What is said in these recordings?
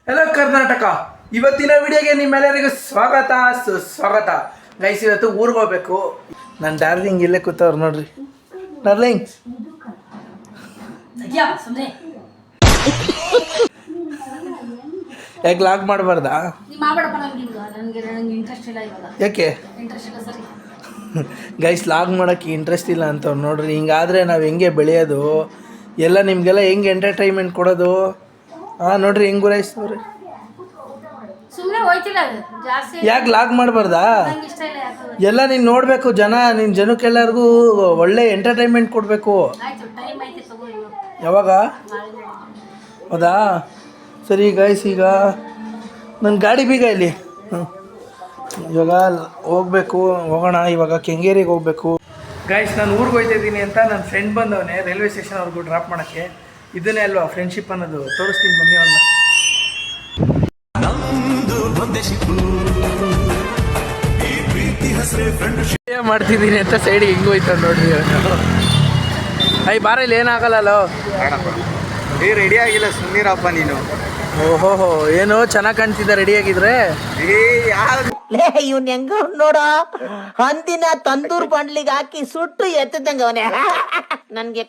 Hello Karnataka, ಇವತ್ತಿನ ವಿಡಿಯೋಗೆ ನಿಮ್ಮೆಲ್ಲರಿಗೂ ಸ್ವಾಗತ ಸುಸ್ವಾಗತ. ಗೈಸ್, ಇವತ್ತು ಊರಿಗೆ ಹೋಗ್ಬೇಕು. ನನ್ನ ಡಾರ್ಲಿಂಗ್ ಇಲ್ಲೇ ಕೂತವ್ರು ನೋಡ್ರಿ. ಡಾರ್ಲಿಂಗ್ ಯಾಕೆ ಲಾಗ್ ಮಾಡಬಾರ್ದಾ? ಯಾಕೆ ಗೈಸ್ ಲಾಗ್ ಮಾಡೋಕ್ಕೆ ಇಂಟ್ರೆಸ್ಟ್ ಇಲ್ಲ ಅಂತವ್ರು ನೋಡ್ರಿ. ಹಿಂಗಾದರೆ ನಾವು ಹೆಂಗೆ ಬೆಳೆಯೋದು ಎಲ್ಲ, ನಿಮಗೆಲ್ಲ ಹೆಂಗೆ ಎಂಟರ್ಟೈನ್ಮೆಂಟ್ ಕೊಡೋದು? ಹಾಂ ನೋಡ್ರಿ ಹೆಂಗೆ ಗುರಾಯಿಸ್ತವ್ರಿ. ಯಾಕೆ ಲಾಗ್ ಮಾಡಬಾರ್ದಾ? ಎಲ್ಲ ನೀನು ನೋಡಬೇಕು, ಜನಕ್ಕೆಲ್ಲರಿಗೂ ಒಳ್ಳೆ ಎಂಟರ್ಟೈನ್ಮೆಂಟ್ ಕೊಡಬೇಕು. ಯಾವಾಗ? ಹೌದಾ, ಸರಿ ಗೈಸ್. ಈಗ ನನ್ನ ಗಾಡಿ ಬೀಗ ಇಲ್ಲಿ. ಇವಾಗ ಹೋಗೋಣ. ಇವಾಗ ಕೆಂಗೇರಿಗೆ ಹೋಗ್ಬೇಕು. ಗೈಸ್, ನಾನು ಊರಿಗೆ ಹೋಗ್ತಾಯಿದ್ದೀನಿ ಅಂತ ನನ್ನ ಫ್ರೆಂಡ್ ಬಂದವನೇ ರೈಲ್ವೆ ಸ್ಟೇಷನ್ವರೆಗೂ ಡ್ರಾಪ್ ಮಾಡೋಕ್ಕೆ. ಇದನ್ನೇ ಅಲ್ವಾ ಫ್ರೆಂಡ್ಶಿಪ್ ಅನ್ನೋದು. ತೋರಿಸ್ತೀನಿ ಬನ್ನಿ ಅವನ್ನ. ಮಾಡ್ತಿದ್ದೀನಿ ಅಂತ ಸೈಡಿಗೆ ಹಿಂಗೆ ಹೋಯ್ತು ನೋಡ್ರಿ. ಅಯ್ಯ ಬಾರ, ಇಲ್ಲಿ ಏನಾಗಲ್ಲೋ. ರೆಡಿ ಆಗಿಲ್ಲ, ಸುಮ್ಮನಿರಪ್ಪ ನೀನು. ಓಹೋ, ಏನು ಚೆನ್ನಾಗಿ ಕಾಣ್ತಿದ್ದ ರೆಡಿಯಾಗಿದ್ರೆ. ಇವ್ನ ಹೆಂಗ ನೋಡ, ಹಂದಿನ ತಂದೂರ್ ಬಂಡ್ಲಿಗೆ ಹಾಕಿ ಸುಟ್ಟು ಎತ್ತದಂಗ ಅವನೇ. ನನ್ಗೆ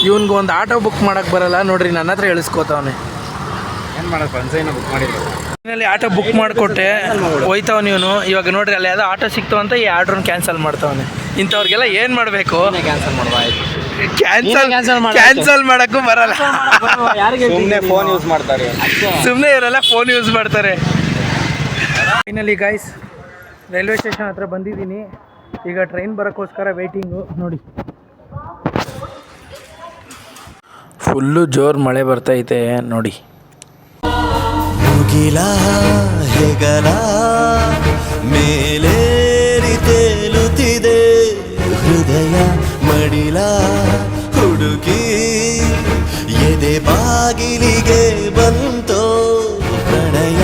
ಇವನ್ಗೆ ಒಂದು ಆಟೋ ಬುಕ್ ಮಾಡಕ್ ಬರಲ್ಲ ನೋಡ್ರಿ, ನನ್ನ ಹತ್ರ ಇಳಿಸ್ಕೋತಾವನೆ. ಏನ್ ಮಾಡಕ್ ಬುಕ್ ಮಾಡಿಲ್ಲ. ಆಟೋ ಬುಕ್ ಮಾಡಿಕೊಟ್ಟೆ, ಹೋಯ್ತಾವನ್ ಇವನು. ಇವಾಗ ನೋಡ್ರಿ, ಅಲ್ಲಿ ಯಾವುದೋ ಆಟೋ ಸಿಕ್ತು ಅಂತ ಈ ಆರ್ಡ್ರನ್ನ ಕ್ಯಾನ್ಸಲ್ ಮಾಡ್ತಾವನೆ. ಇಂಥವ್ರಿಗೆಲ್ಲ ಏನು ಮಾಡಬೇಕು? ಕ್ಯಾನ್ಸಲ್ ಮಾಡೋಕ್ಕೂ ಬರಲ್ಲ. ಸುಮ್ಮನೆ ಫೋನ್ ಯೂಸ್ ಮಾಡ್ತಾರೆ. ಸುಮ್ಮನೆ ಇವರೆಲ್ಲ ಫೋನ್ ಯೂಸ್ ಮಾಡ್ತಾರೆ. ಫೈನಲಿ ಗೈಸ್, ರೈಲ್ವೆ ಸ್ಟೇಷನ್ ಹತ್ರ ಬಂದಿದ್ದೀನಿ. ಈಗ ಟ್ರೈನ್ ಬರೋಕ್ಕೋಸ್ಕರ ವೇಟಿಂಗು. ನೋಡಿ, ಫುಲ್ಲು ಜೋರು ಮಳೆ ಬರ್ತೈತೆ ನೋಡಿ. ಮುಗಿಲ ಹೆಗಲ ಮೇಲೇರಿ ತೇಲುತ್ತಿದೆ ಹೃದಯ ಮಡಿಲ ಹುಡುಕಿ ಎದೆ ಬಾಗಿಲಿಗೆ ಬಂತೋ ಪ್ರಣಯ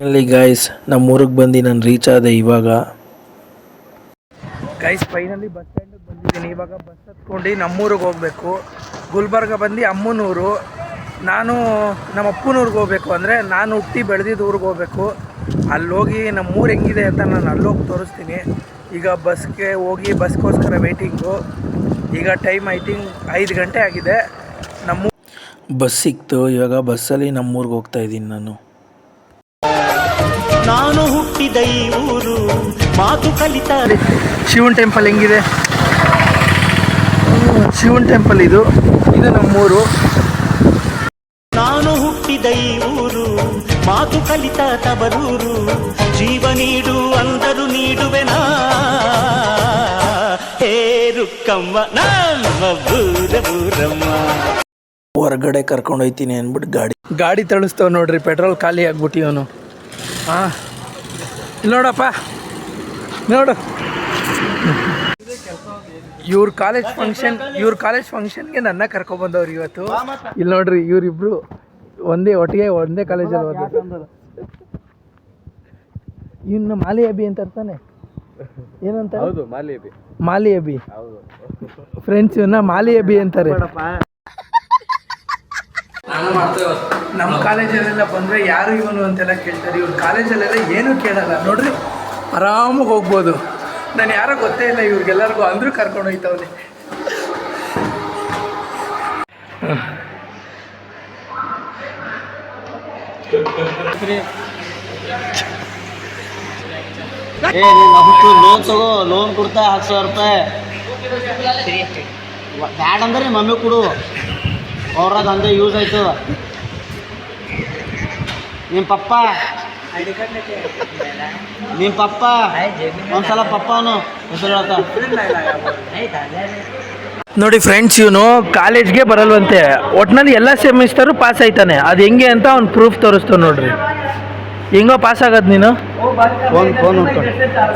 ಅಲ್ಲಿ ಗೈಸ್, ನಮ್ಮೂರಿಗೆ ಬಂದು ನಾನು ರೀಚ್ ಆದೆ ಇವಾಗ. ಗೈಸ್, ಫೈನಲಿ ಬಸ್ ಸ್ಟ್ಯಾಂಡಿಗೆ ಬಂದಿದ್ದೀನಿ. ಇವಾಗ ಬಸ್ ಹತ್ಕೊಂಡು ನಮ್ಮೂರಿಗೆ ಹೋಗಬೇಕು. ಗುಲ್ಬರ್ಗ ಬಂದು ಅಮ್ಮನೂರು. ನಾನು ನಮ್ಮ ಅಪ್ಪನೂರಿಗೆ ಹೋಗ್ಬೇಕು. ಅಂದರೆ ನಾನು ಹುಟ್ಟಿ ಬೆಳೆದಿದ್ದು ಊರಿಗೆ ಹೋಗ್ಬೇಕು. ಅಲ್ಲೋಗಿ ನಮ್ಮೂರು ಹೆಂಗಿದೆ ಅಂತ ನಾನು ಅಲ್ಲೋಗಿ ತೋರಿಸ್ತೀನಿ. ಈಗ ಬಸ್ಗೆ ಹೋಗಿ ಬಸ್ಗೋಸ್ಕರ ವೇಟಿಂಗು. ಈಗ ಟೈಮ್ ಐ ಥಿಂಕ್ 5 ಗಂಟೆ ಆಗಿದೆ. ಬಸ್ ಸಿಕ್ತು. ಇವಾಗ ಬಸ್ಸಲ್ಲಿ ನಮ್ಮೂರಿಗೆ ಹೋಗ್ತಾಯಿದ್ದೀನಿ ನಾನು ಹುಟ್ಟಿದ ಈ ಊರು ಮಾತು ಕಲಿತ. ಶಿವನ್ ಟೆಂಪಲ್ ಹೆಂಗಿದೆ? ಶಿವನ್ ಟೆಂಪಲ್ ಇದು ನಮ್ಮೂರು. ನಾನು ಹುಟ್ಟಿದ ಈ ಊರು ಮಾತು ಕಲಿತ ತವರೂರು. ಜೀವ ನೀಡು ಅಂದರು ನೀಡುವೆನಾ ಹೇ ರುಕ್ಕಮ್ಮ ನಮ್ಮ ಬೂರಮ್ಮ. ಹೊರಗಡೆ ಕರ್ಕೊಂಡು ಹೋಗ್ತೀನಿ ಅಂದ್ಬಿಟ್ಟು ಗಾಡಿ ತಳಿಸ್ತಾವ ನೋಡ್ರಿ. ಪೆಟ್ರೋಲ್ ಖಾಲಿ ಆಗ್ಬಿಟ್ಟು ಇವನು. ಹಾಂ, ಇಲ್ಲಿ ನೋಡಪ್ಪ, ನೋಡು. ಇವ್ರ ಕಾಲೇಜ್ ಫಂಕ್ಷನ್ಗೆ ನನ್ನ ಕರ್ಕೊಬಂದವ್ರು ಇವತ್ತು. ಇಲ್ಲಿ ನೋಡ್ರಿ, ಇವರಿಬ್ರು ಒಂದೇ ಕಾಲೇಜಲ್ಲಿ ಓದೋದು. ಇನ್ನು ಮಾಲಿ ಅಬಿ ಅಂತ ಇರ್ತಾನೆ. ಏನಂತ? ಮಾಲಿ ಅಬಿ ಫ್ರೆಂಡ್ಸ್, ಇವನ್ನ ಮಾಲಿ ಅಬಿ ಅಂತಾರೆ. ನಮ್ಮ ಕಾಲೇಜಲ್ಲೆಲ್ಲ ಬಂದರೆ ಯಾರು ಇವನು ಅಂತೆಲ್ಲ ಕೇಳ್ತಾರೆ. ಇವ್ರ ಕಾಲೇಜಲ್ಲೆಲ್ಲ ಏನೂ ಕೇಳಲ್ಲ ನೋಡ್ರಿ, ಆರಾಮಾಗಿ ಹೋಗ್ಬೋದು. ನಾನು ಯಾರೋ ಗೊತ್ತೇ ಇಲ್ಲ ಇವ್ರಿಗೆಲ್ಲರಿಗೂ, ಅಂದರೂ ಕರ್ಕೊಂಡು ಹೋಗ್ತಾವನೆ. ಲೋನ್ ತಗೋ, ಲೋನ್ ಕೊಡ್ತಾ 10,000 ರೂಪಾಯಿ ಬ್ಯಾಡ ಅಂದ್ರೆ ಮಮ್ಮಿ ಕೊಡು. ಅವ್ರದ್ದು ಅಂದೇ ಯೂಸ್ ಆಯಿತು. ನಿಮ್ಮ ಪಪ್ಪ ಒಂದ್ಸಲ ಪಪ್ಪನು ಹೆಸರು ಹೇಳ್ತಾ. ನೋಡಿ ಫ್ರೆಂಡ್ಸ್, ಇವನು ಕಾಲೇಜ್ಗೆ ಬರಲ್ವಂತೆ. ಒಟ್ಟಿನಲ್ಲಿ ಎಲ್ಲ ಸೆಮಿಸ್ಟರು ಪಾಸ್ ಆಯ್ತಾನೆ. ಅದು ಹೆಂಗೆ ಅಂತ ಅವ್ನು ಪ್ರೂಫ್ ತೋರಿಸ್ತಾವ ನೋಡ್ರಿ. ಹೆಂಗೋ ಪಾಸ್ ಆಗೋದು ನೀನು?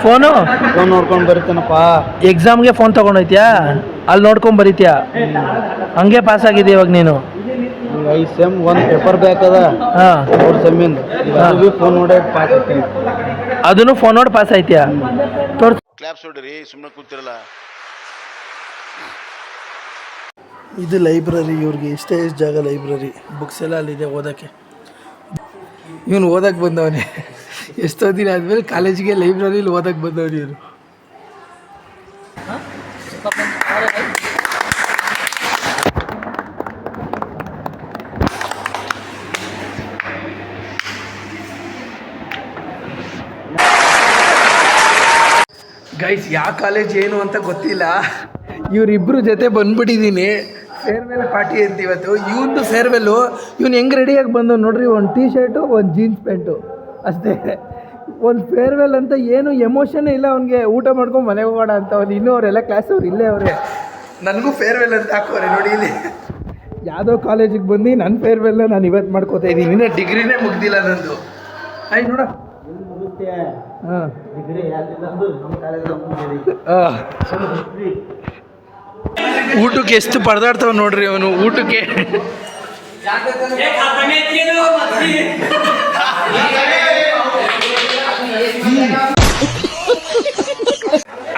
ಫೋನು ನೋಡ್ಕೊಂಡು ಬರೀತಾನಪ್ಪ. ಎಕ್ಸಾಮ್ಗೆ ಫೋನ್ ತೊಗೊಂಡೋಯ್ತೀಯಾ? ಅಲ್ಲಿ ನೋಡ್ಕೊಂಡು ಬರೀತೀಯಾ? ಹಂಗೆ ಪಾಸ್ ಆಗಿದೆ ಇವಾಗ ನೀನು. 5 ಸೆಮ್ 1 ಪೇಪರ್ ಬೇಕದ. ಹಾಂ, 4 ಸೆಮ್ಮಿಂದ ಫೋನ್ ನೋಡಿ ಪಾಸ್ ಆಗ್ತೀನಿ. ಅದನ್ನು ಫೋನ್ ನೋಡಿ ಪಾಸ್ ಆಯ್ತೀಯಾ? ತೋರ್ಸು. ಕ್ಲಾಪ್ಸ್ ಹೊಡ್ರಿ, ಸುಮ್ಮನೆ ಕೂತಿರಲ್ಲ. ಇದು ಲೈಬ್ರರಿ, ಇವ್ರಿಗೆ ಇಷ್ಟೇ ಜಾಗ ಲೈಬ್ರರಿ, ಬುಕ್ಸ್ ಎಲ್ಲ ಅಲ್ಲಿದೆ ಓದೋಕ್ಕೆ. ಇವನು ಓದಕ್ಕೆ ಬಂದವನೇ, ಎಷ್ಟೋ ದಿನ ಆದಮೇಲೆ ಕಾಲೇಜಿಗೆ ಲೈಬ್ರರಿಲಿ ಓದಕ್ಕೆ ಬಂದವನು ಇವನು. ಗೈಸ್ ಯಾವ ಕಾಲೇಜ್ ಏನು ಅಂತ ಗೊತ್ತಿಲ್ಲ, ಇವರಿಬ್ಬರು ಜೊತೆ ಬಂದ್ಬಿಟ್ಟಿದ್ದೀನಿ. ಫೇರ್ವೆಲ್ ಪಾರ್ಟಿ ಅಂತ ಇವತ್ತು. ಇವನು ಫೇರ್ವೆಲ್ಲು, ಇವನು ಹೆಂಗೆ ರೆಡಿಯಾಗಿ ಬಂದವು ನೋಡ್ರಿ, ಒಂದು ಟೀ ಶರ್ಟು, ಒಂದು ಜೀನ್ಸ್ ಪ್ಯಾಂಟು ಅಷ್ಟೇ. ಒಂದು ಫೇರ್ವೆಲ್ ಅಂತ ಏನು ಎಮೋಷನ್ನೇ ಇಲ್ಲ ಅವನಿಗೆ. ಊಟ ಮಾಡ್ಕೊಂಡು ಮನೆಗೆ ಹೋಗೋಣ ಅಂತ ಅವ್ನು. ಇನ್ನೂ ಅವರೆಲ್ಲ ಕ್ಲಾಸ್ ಅವ್ರು ಇಲ್ಲೇ ಅವರೇ. ನನಗೂ ಫೇರ್ವೆಲ್ ಅಂತ ಹಾಕೋರೆ ನೋಡಿ ಇಲ್ಲಿ. ಯಾವುದೋ ಕಾಲೇಜಿಗೆ ಬಂದು ನನ್ನ ಫೇರ್ವೆಲ್ನ ನಾನು ಇವತ್ತು ಮಾಡ್ಕೋತಾ ಇದ್ದೀನಿ. ಇನ್ನೂ ಡಿಗ್ರಿನೇ ಮುಗ್ದಿಲ್ಲ ನಂದು. ಆಯ್ತು ನೋಡ. ಹಾಂ ಊಟಕ್ಕೆ ಎಷ್ಟು ಪರದಾಡ್ತಾವ ನೋಡ್ರಿ ಅವನು ಊಟಕ್ಕೆ.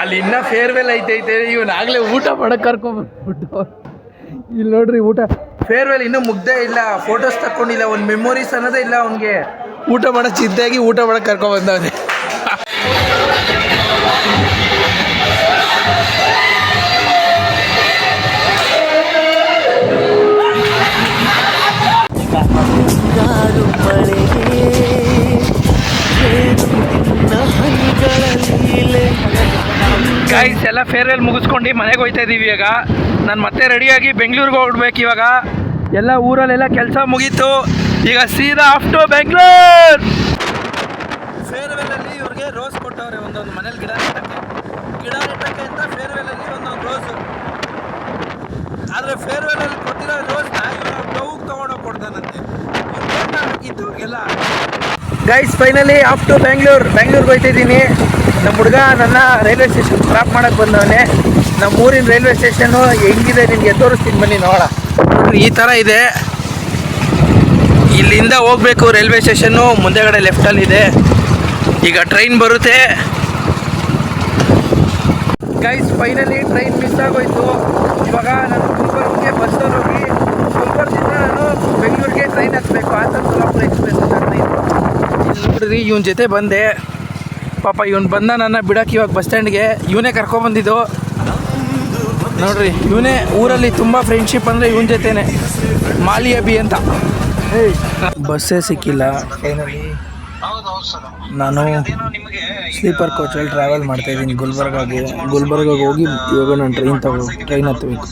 ಅಲ್ಲಿ ಇನ್ನ ಫೇರ್ವೆಲ್ ಐತೈತೆ, ಇವನು ಆಗಲೇ ಊಟ ಮಾಡಕ್ಕೆ ಕರ್ಕೊಂಡ್ಬಿಟ್ಟು. ಇಲ್ಲಿ ನೋಡ್ರಿ ಊಟ, ಫೇರ್ವೆಲ್ ಇನ್ನೂ ಮುಗ್ದೇ ಇಲ್ಲ, ಫೋಟೋಸ್ ತಕ್ಕೊಂಡಿಲ್ಲ, ಒಂದು ಮೆಮೊರೀಸ್ ಅನ್ನೋದೇ ಇಲ್ಲ ಅವನಿಗೆ. ಊಟ ಮಾಡೋ ಚಿಂತೆಯಾಗಿ ಊಟ ಮಾಡಕ್ಕೆ ಕರ್ಕೊಂಡ್ಬಂದವನೇ. ಗೈಸ್ ಎಲ್ಲ ಫೇರ್ವೆಲ್ ಮುಗಿಸ್ಕೊಂಡು ಮನೆಗೆ ಹೋಗ್ತಾ ಇದ್ದೀವಿ ಇವಾಗ. ನಾನು ಮತ್ತೆ ರೆಡಿಯಾಗಿ ಬೆಂಗಳೂರಿಗೆ ಹೋಗ್ಬೇಕು ಇವಾಗ. ಎಲ್ಲ ಊರಲ್ಲೆಲ್ಲ ಕೆಲಸ ಮುಗೀತು, ಈಗ ಸೀದಾ ಆಫ್ ಟು ಬೆಂಗಳೂರು. ಫೇರ್ವೆಲಲ್ಲಿ ಇವ್ರಿಗೆ ರೋಸ್ ಕೊಟ್ಟವ್ರೆ, ಒಂದೊಂದು ಮನೇಲಿ ಗಿಡ ನೆಟ್ಟಕ್ಕೆ ಅಂತ ಫೇರ್ವೆಲಲ್ಲಿ ಒಂದೊಂದು ರೋಸು. ಆದರೆ ಫೇರ್ವೆಲಲ್ಲಿ ಕೊಟ್ಟಿರೋ ರೋಸ್ನ ಇವರು ಡೌಗೆ ತೊಗೊಂಡೋಗಿ ಕೊಡ್ತಾನಂತೆ. ಇವ್ರಿಗಿತ್ತು ಇವ್ರಿಗೆಲ್ಲ. ಗೈಸ್ ಫೈನಲಿ ಆಫ್ ಟು ಬೆಂಗಳೂರಿಗೆ ಹೋಗ್ತಿದ್ದೀನಿ. ನಮ್ಮ ಹುಡುಗ ನನ್ನ ರೈಲ್ವೆ ಸ್ಟೇಷನ್ ಡ್ರಾಪ್ ಮಾಡೋಕ್ಕೆ ಬಂದವನೇ. ನಮ್ಮ ಊರಿನ ರೈಲ್ವೆ ಸ್ಟೇಷನ್ನು ಹೆಂಗಿದೆ ನಿಮಗೆ ತೋರಿಸ್ತೀನಿ ಬನ್ನಿ ನೋಡ. ನೋಡ್ರಿ ಈ ಥರ ಇದೆ. ಇಲ್ಲಿಂದ ಹೋಗಬೇಕು ರೈಲ್ವೆ ಸ್ಟೇಷನ್ನು, ಮುಂದೆಗಡೆ ಲೆಫ್ಟಲ್ಲಿದೆ. ಈಗ ಟ್ರೈನ್ ಬರುತ್ತೆ. ಗೈಸ್ ಫೈನಲಿ ಟ್ರೈನ್ ಮಿಸ್ ಆಗೋಯ್ತು. ಇವಾಗ ನಾನು ಗುಲ್ಬರ್ಗ್ಗೆ ಬಸ್ಸಲ್ಲಿ ಹೋಗಿ ಗುಲ್ಬರ್ಗಿಂದ ನಾನು ಬೆಂಗಳೂರಿಗೆ ಟ್ರೈನ್ ಹತ್ತಬೇಕು. ಹಾಸನ ಸೋಲಾಪುರ ಎಕ್ಸ್ಪ್ರೆಸ್ ಅಂತ ಟ್ರೈನ್. ನೋಡ್ರಿ ಇವನ ಜೊತೆ ಬಂದೆ. ಪಾಪ ಇವನು ಬಂದ ನನ್ನ ಬಿಡೋಕೆ ಇವಾಗ ಬಸ್ ಸ್ಟ್ಯಾಂಡ್ಗೆ. ಇವನೇ ಕರ್ಕೊಬಂದಿದ್ದು ನೋಡ್ರಿ. ಇವನೇ ಊರಲ್ಲಿ ತುಂಬ ಫ್ರೆಂಡ್ಶಿಪ್ ಅಂದರೆ ಇವನ ಜೊತೆನೆ, ಮಾಲಿ ಅಬಿ ಅಂತ. ಬಸ್ಸೇ ಸಿಕ್ಕಿಲ್ಲ. ಫೈನಲಿ ನಾನು ಸ್ಲೀಪರ್ ಕೋಚಲ್ಲಿ ಟ್ರಾವೆಲ್ ಮಾಡ್ತಾಯಿದ್ದೀನಿ ಗುಲ್ಬರ್ಗಾಗೆ ಹೋಗಿ ಇವಾಗ ನಾನು ಟ್ರೈನ್ ಹತ್ತಬೇಕು.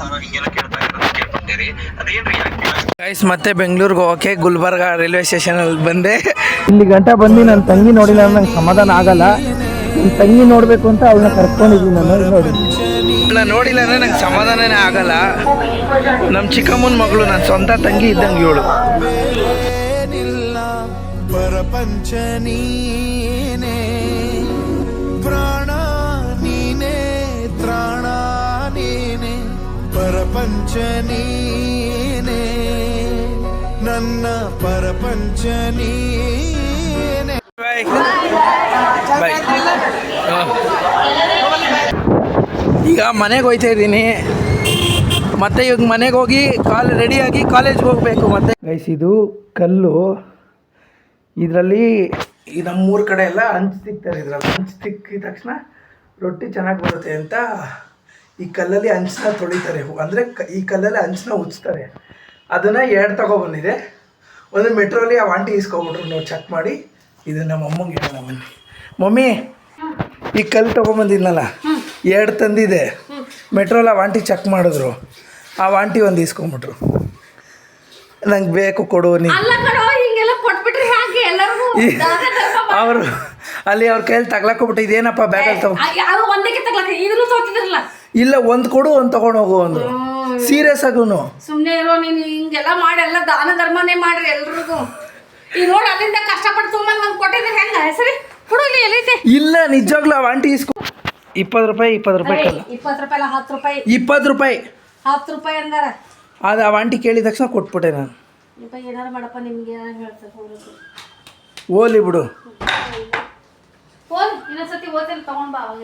ಗೈಸ್ ಮತ್ತೆ ಬೆಂಗಳೂರಿಗೆ ಹೋಗೋಕ್ಕೆ ಗುಲ್ಬರ್ಗ ರೈಲ್ವೆ ಸ್ಟೇಷನಲ್ಲಿ ಬಂದೆ. ಇಲ್ಲಿ ಗಂಟ ಬಂದು ನನ್ನ ತಂಗಿ ನೋಡಿಲ್ಲ ನಂಗೆ ಸಮಾಧಾನ ಆಗಲ್ಲ. ನನ್ನ ತಂಗಿ ನೋಡಬೇಕು ಅಂತ ಅವಳನ್ನ ಕರ್ಕೊಂಡಿದ್ದೀನಿ ನಾನು. ನೋಡಿ ನಾನು ನೋಡಿಲ್ಲ ಅಂದರೆ ನಂಗೆ ಸಮಾಧಾನನೇ ಆಗಲ್ಲ. ನಮ್ಮ ಚಿಕ್ಕಮ್ಮನ ಮಗಳು, ನನ್ನ ಸ್ವಂತ ತಂಗಿ ಇದ್ದಂಗೆ ಇವಳು. ಪ್ರಪಂಚ ನೀನೇ, ಪ್ರಾಣ ನೀನೇ, ತ್ರಾಣ ನೀನೇ, ಪ್ರಪಂಚ ನೀನೇ, ನನ್ನ ಪ್ರಪಂಚ ನೀನೇ. ಬಾಯ್ ಬಾಯ್. ಈಗ ಮನೆಗೆ ಹೋಗ್ತಾ ಇದ್ದೀನಿ. ಮತ್ತೆ ಇವಾಗ ಮನೆಗೆ ಹೋಗಿ ರೆಡಿಯಾಗಿ ಕಾಲೇಜ್ಗೆ ಹೋಗಬೇಕು. ಮತ್ತೆ ಗೈಸ್ ಇದು ಕಲ್ಲು. ಇದರಲ್ಲಿ ಈ ನಮ್ಮೂರ ಕಡೆ ಎಲ್ಲ ಹಂಚು ತಿಕ್ತಾರೆ. ಇದರಲ್ಲಿ ಹಂಚು ತಿಕ್ಕಿದ ತಕ್ಷಣ ರೊಟ್ಟಿ ಚೆನ್ನಾಗಿ ಬರುತ್ತೆ ಅಂತ ಈ ಕಲ್ಲಲ್ಲಿ ಹಂಚನ್ನ ತೊಳಿತಾರೆ. ಅಂದರೆ ಈ ಕಲ್ಲಲ್ಲಿ ಹಂಚನ್ನ ಉಚ್ತಾರೆ. ಅದನ್ನು 2 ತಗೊಬಂದಿದೆ. ಒಂದು ಮೆಟ್ರೋಲಿ ಆ ಆಂಟಿ ಇಸ್ಕೊಬಿಟ್ರು ನಾವು ಚೆಕ್ ಮಾಡಿ. ಇದನ್ನು ನಮ್ಮ ಅಮ್ಮಂಗೆ ಹೇಳೋಣ ಬನ್ನಿ. ಮಮ್ಮಿ ಈ ಕಲ್ಲು ತೊಗೊಂಬಂದಿದ್ನಲ್ಲ 2 ತಂದಿದೆ. ಮೆಟ್ರೋಲಿ ಆ ಆಂಟಿ ಚೆಕ್ ಮಾಡಿದ್ರು. ಆ ಆಂಟಿ ಒಂದು ಇಸ್ಕೊಂಬಿಟ್ರು. ನಂಗೆ ಬೇಕು ಕೊಡು ನೀ. ಅವರು ಅಲ್ಲಿ ಅವ್ರ ಕೈಯಲ್ಲಿ ತಗ್ಲಾಕೊಬಿಟ್ಟು ಇದೇನಪ್ಪ ಬ್ಯಾಗಲ್ಲಿ ತಗೋ. ಇಲ್ಲ ಒಂದು ಕೊಡು, ಒಂದು ತಗೊಂಡು ಹೋಗು ಅಂದ್ರು. ಸೀರಿಯಸ್ ಆಗುನು ಸುಮ್ಮನೆ ಇರೋ ನೀನು. ಹಿಂಗೆಲ್ಲ ಮಾಡಿ ಎಲ್ಲ ದಾನ ಧರ್ಮನೇ ಮಾಡ್ರಿ ಎಲ್ರಿಗೂ. ಈಗ ನೋಡಿ ಅಲ್ಲಿಂದ ಕಷ್ಟಪಟ್ಟು ತೊಗೊಂಬಂದು ನಂಗೆ ಕೊಟ್ಟಿದ್ರೆ ಹೆಂಗ ಸರಿ ಕೊಡು. ಇಲ್ಲಿ ಎಲ್ಲೈತೆ? ಇಲ್ಲ ನಿಜವಾಗ್ಲೂ ಆ ಆಂಟಿ ಇಸ್ಕೊ. 20 ರೂಪಾಯಿ 20 ರೂಪಾಯಿ ಕಲ್ಲ. 20 ರೂಪಾಯಿ ಅಲ್ಲ 10 ರೂಪಾಯಿ. 20 ರೂಪಾಯಿ 10 ರೂಪಾಯಿ ಅಂದಾರ. ಅದು ಆ ಆಂಟಿ ಕೇಳಿದ ತಕ್ಷಣ ಕೊಟ್ಬಿಟ್ಟೆ ನಾನು. ಏನಾರು ಮಾಡಪ್ಪ, ನಿಮ್ಗೆ ಏನಾರು ಹೇಳ್ತಾರೆ ಓಲಿ ಬಿಡು. ಓದ್ ಇನ್ನೊಂದ್ಸತಿ ಓದ್ತಿಲ್ಲ ತಗೊಂಡ್ ಬಾ. ಅವಾಗ